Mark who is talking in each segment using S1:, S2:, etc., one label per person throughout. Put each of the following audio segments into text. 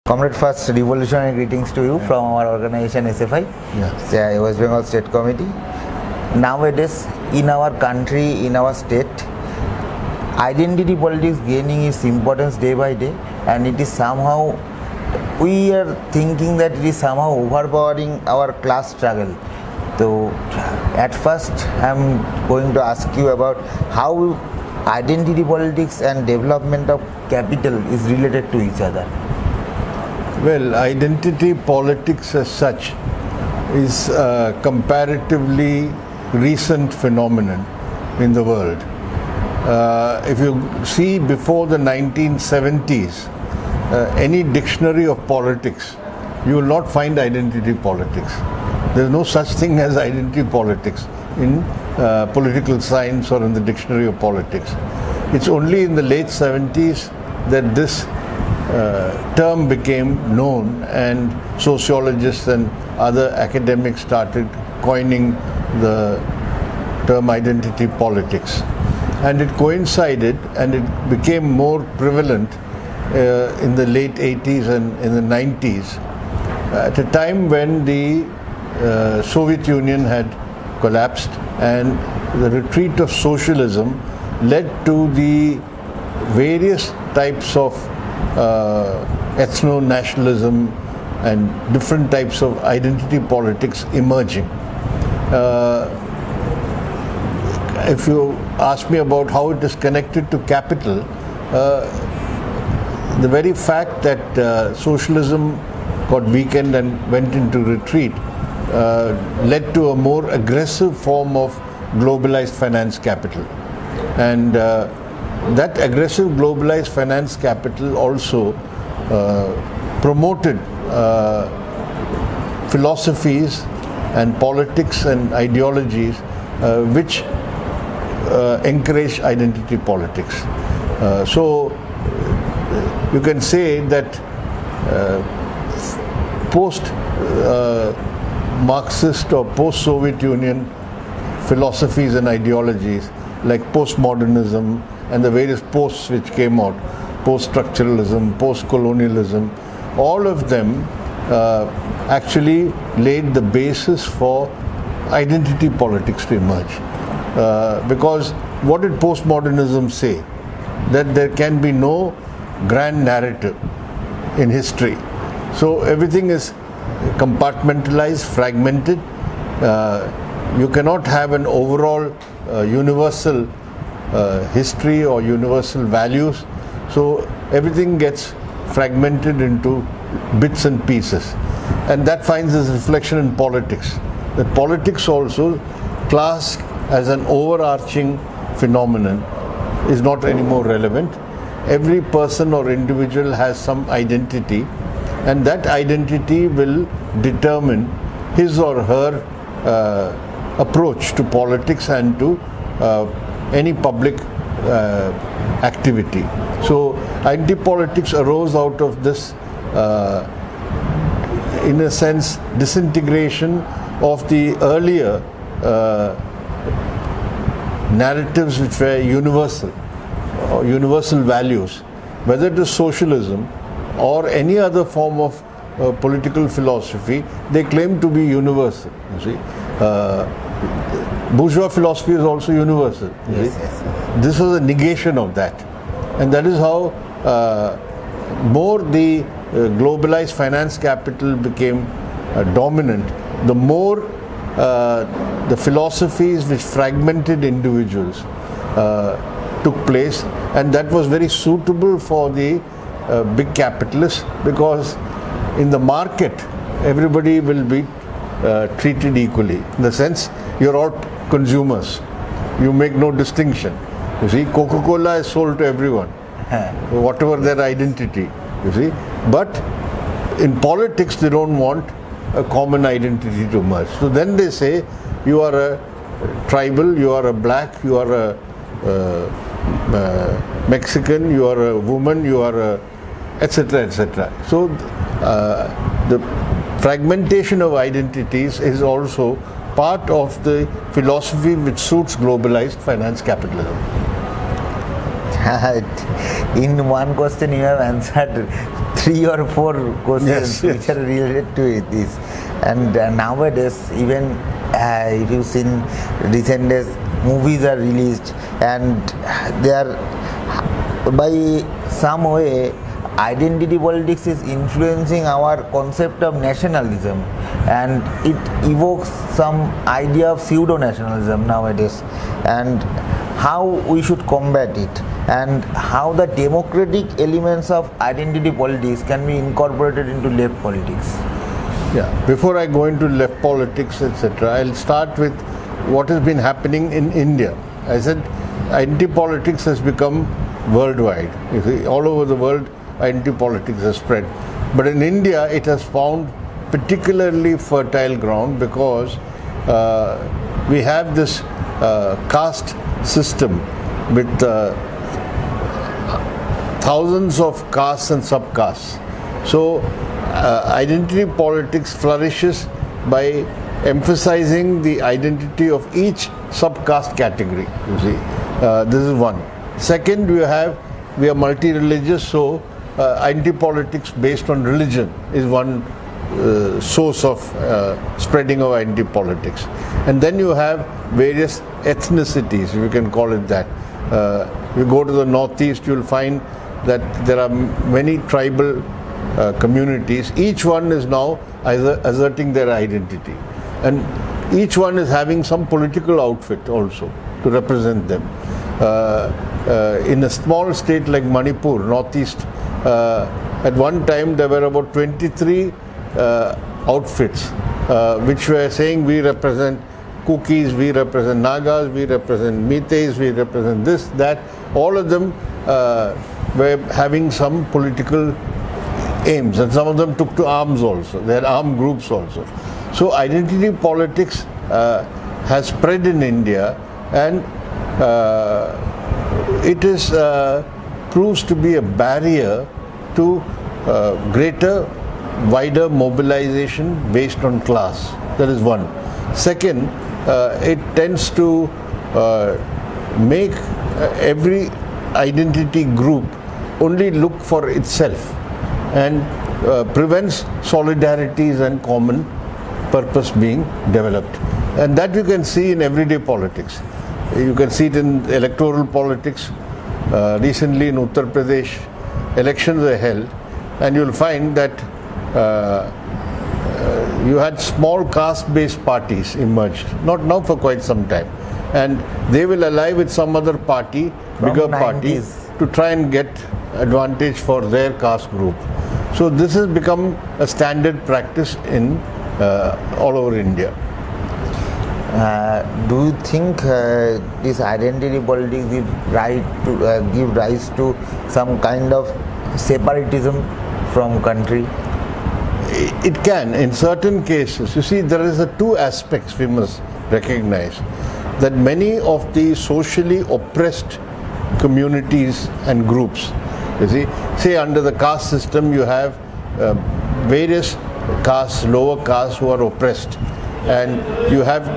S1: Comrade, first revolutionary greetings to you from our organization SFI, West Bengal State Committee. Nowadays, in our country, in our state, identity politics gaining its importance day by day, and it is somehow, we are thinking that it is somehow overpowering our class struggle. So, at first, I am going to ask you about how identity politics and development of capital is related to each other.
S2: Well, identity politics as such is a comparatively recent phenomenon in the world. If you see before the 1970s, any dictionary of politics, you will not find identity politics. There is no such thing as identity politics in political science or in the dictionary of politics. It's only in the late 70s that this term became known, and sociologists and other academics started coining the term identity politics. And it coincided and it became more prevalent in the late 80s and in the 90s, at a time when the Soviet Union had collapsed and the retreat of socialism led to the various types of ethno-nationalism and different types of identity politics emerging. If you ask me about how it is connected to capital, the very fact that socialism got weakened and went into retreat led to a more aggressive form of globalized finance capital. And that aggressive globalized finance capital also promoted philosophies and politics and ideologies which encourage identity politics. So you can say that post-Marxist or post-Soviet Union philosophies and ideologies like postmodernism and the various posts which came out, post-structuralism, post-colonialism, all of them actually laid the basis for identity politics to emerge. Because what did postmodernism say? That there can be no grand narrative in history. So everything is compartmentalized, fragmented. You cannot have an overall universal history or universal values. So everything gets fragmented into bits and pieces. And that finds its reflection in politics. That politics also, class as an overarching phenomenon, is not anymore relevant. Every person or individual has some identity, and that identity will determine his or her approach to politics and to any public activity. So identity politics arose out of this, in a sense, disintegration of the earlier narratives which were universal, or universal values, whether it is socialism or any other form of political philosophy. They claim to be universal. You see, bourgeois philosophy is also universal.
S1: Yes.
S2: This was a negation of that, and that is how more the globalized finance capital became dominant, the more the philosophies which fragmented individuals took place, and that was very suitable for the big capitalists, because in the market everybody will be treated equally, in the sense you're all consumers, you make no distinction. You see, Coca-Cola is sold to everyone, whatever their identity, you see. But in politics they don't want a common identity to merge. So then they say you are a tribal, you are a black, you are a Mexican, you are a woman, you are a etc. etc. So the fragmentation of identities is also part of the philosophy which suits globalized finance capitalism.
S1: in one question you have answered 3 or 4 questions which are related to this. And nowadays, even if you've seen recent days, movies are released and they are by some way identity politics is influencing our concept of nationalism, and it evokes some idea of pseudo-nationalism nowadays, and how we should combat it, and how the democratic elements of identity politics can be incorporated into left politics.
S2: Yeah, before I go into left politics, etc., I'll start with what has been happening in India. I said identity politics has become worldwide. You see, all over the world, identity politics has spread. But in India, it has found particularly fertile ground because we have this caste system with thousands of castes and subcastes. So identity politics flourishes by emphasizing the identity of each subcaste category. You see, this is one. Second, we are multi-religious, so identity politics based on religion is one source of spreading of identity politics. And then you have various ethnicities, if you can call it that. If you go to the northeast, you'll find that there are many tribal communities. Each one is now asserting their identity, and each one is having some political outfit also to represent them. In a small state like Manipur, northeast, at one time there were about 23 outfits which were saying we represent Kukis, we represent Nagas, we represent Meiteis, we represent this, that. All of them were having some political aims, and some of them took to arms also. They had armed groups also. So identity politics has spread in India, and it is proves to be a barrier to greater, wider mobilization based on class. That is one. Second, it tends to make every identity group only look for itself, and prevents solidarities and common purpose being developed. And that you can see in everyday politics. You can see it in electoral politics. Recently in Uttar Pradesh, elections are held, and you'll find that you had small caste-based parties emerged, not now, for quite some time, and they will ally with some other party, bigger party, to try and get advantage for their caste group. So this has become a standard practice in all over India.
S1: Do you think this identity politics give rise to some kind of separatism from country?
S2: It can, in certain cases. You see, there is two aspects we must recognize. That many of the socially oppressed communities and groups, you see, say under the caste system you have various castes, lower castes who are oppressed, and you have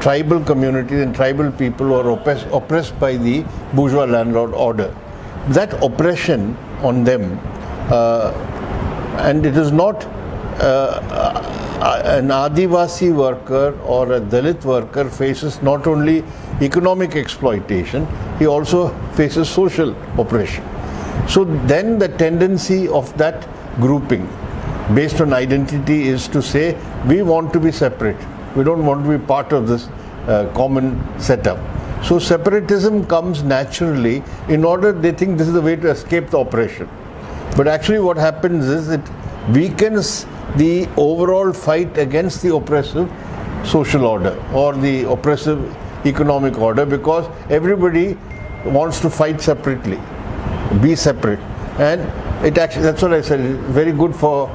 S2: tribal communities and tribal people who are oppressed by the bourgeois landlord order. That oppression on them, and it is not an Adivasi worker or a Dalit worker faces not only economic exploitation, he also faces social oppression. So then the tendency of that grouping based on identity is to say, we want to be separate. We don't want to be part of this common setup. So separatism comes naturally in order, they think this is the way to escape the oppression. But actually what happens is it weakens the overall fight against the oppressive social order or the oppressive economic order, because everybody wants to fight separately, be separate. And it actually, that's what I said, very good for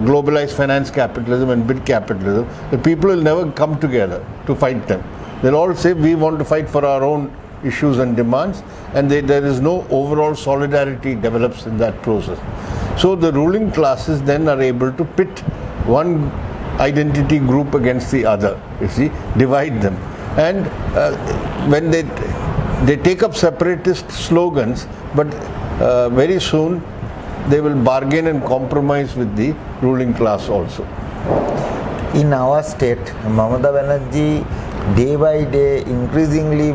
S2: globalized finance capitalism and big capitalism. The people will never come together to fight them. They'll all say we want to fight for our own issues and demands, and there is no overall solidarity develops in that process. So the ruling classes then are able to pit one identity group against the other, you see, divide them. And when they take up separatist slogans, but very soon they will bargain and compromise with the ruling class also.
S1: In our state, Mamata Banerjee day by day increasingly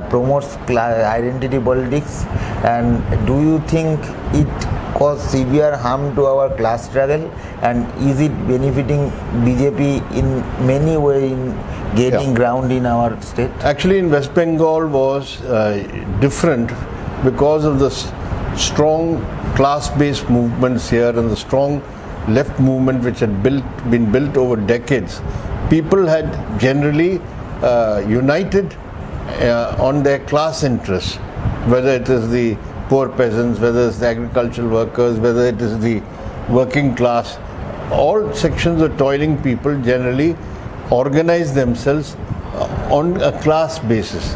S1: promotes identity politics, and do you think it cause severe harm to our class struggle, and is it benefiting BJP in many ways in gaining ground in our state?
S2: Actually, in West Bengal was different because of the strong class-based movements here and the strong left movement which had been built over decades. People had generally united on their class interests, whether it is the poor peasants, whether it's the agricultural workers, whether it is the working class. All sections of toiling people generally organize themselves on a class basis.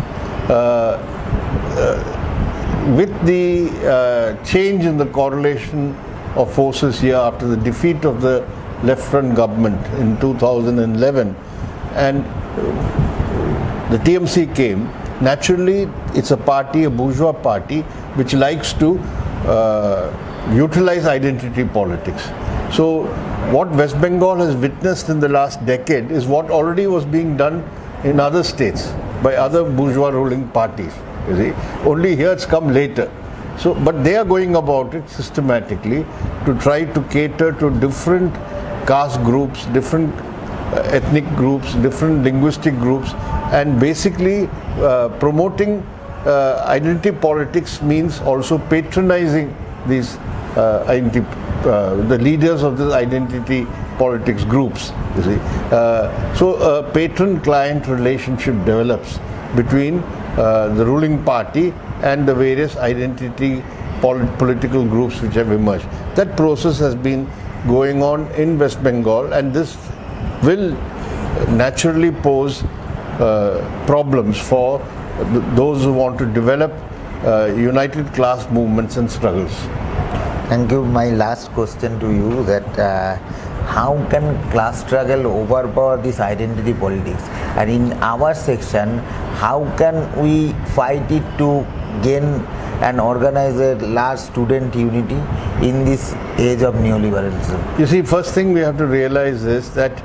S2: With the change in the correlation of forces here after the defeat of the left front government in 2011, and the TMC came, naturally it's a party, a bourgeois party, which likes to utilize identity politics. So what West Bengal has witnessed in the last decade is what already was being done in other states by other bourgeois ruling parties. You see, only here it's come later. So, but they are going about it systematically to try to cater to different caste groups, different ethnic groups, different linguistic groups, and basically promoting identity politics means also patronizing these the leaders of the identity politics groups. You see, so a patron-client relationship develops between the ruling party and the various identity political groups which have emerged. That process has been going on in West Bengal, and this will naturally pose problems for those who want to develop united class movements and struggles.
S1: Thank you. My last question to you, that how can class struggle overpower this identity politics, and in our section how can we fight it to gain and organize a large student unity in this age of neoliberalism?
S2: You see, first thing we have to realize is that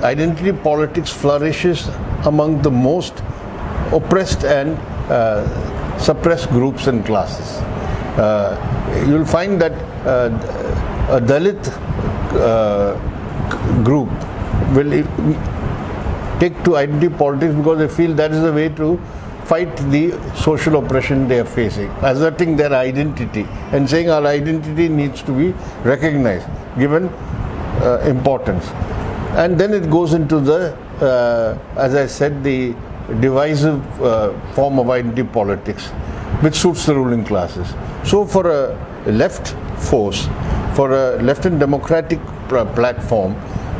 S2: identity politics flourishes among the most oppressed and suppressed groups and classes. You'll find that a Dalit group will take to identity politics because they feel that is the way to fight the social oppression they are facing, asserting their identity and saying our identity needs to be recognized, given importance. And then it goes into the, as I said, the divisive form of identity politics, which suits the ruling classes. So for a left force, for a left and democratic platform,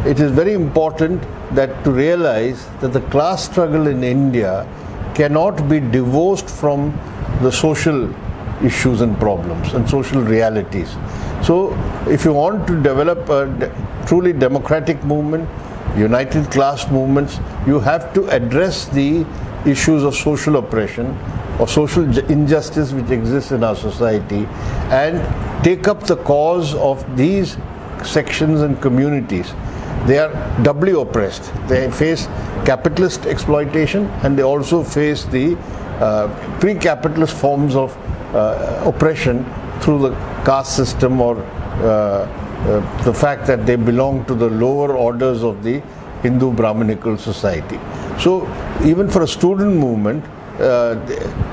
S2: it is very important that to realize that the class struggle in India cannot be divorced from the social issues and problems and social realities. So if you want to develop a truly democratic movement, united class movements, you have to address the issues of social oppression or social injustice which exists in our society and take up the cause of these sections and communities. They are doubly oppressed. They face capitalist exploitation and they also face the pre-capitalist forms of oppression through the caste system or the fact that they belong to the lower orders of the Hindu Brahminical society. So even for a student movement,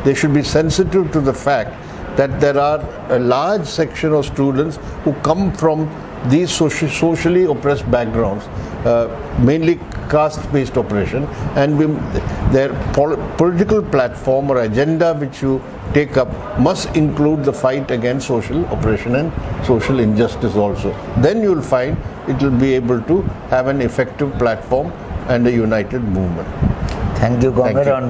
S2: they should be sensitive to the fact that there are a large section of students who come from these socially oppressed backgrounds, mainly caste-based oppression, and their political platform or agenda which you take up must include the fight against social oppression and social injustice also. Then you will find it will be able to have an effective platform and a united movement.
S1: Thank you, Comrade.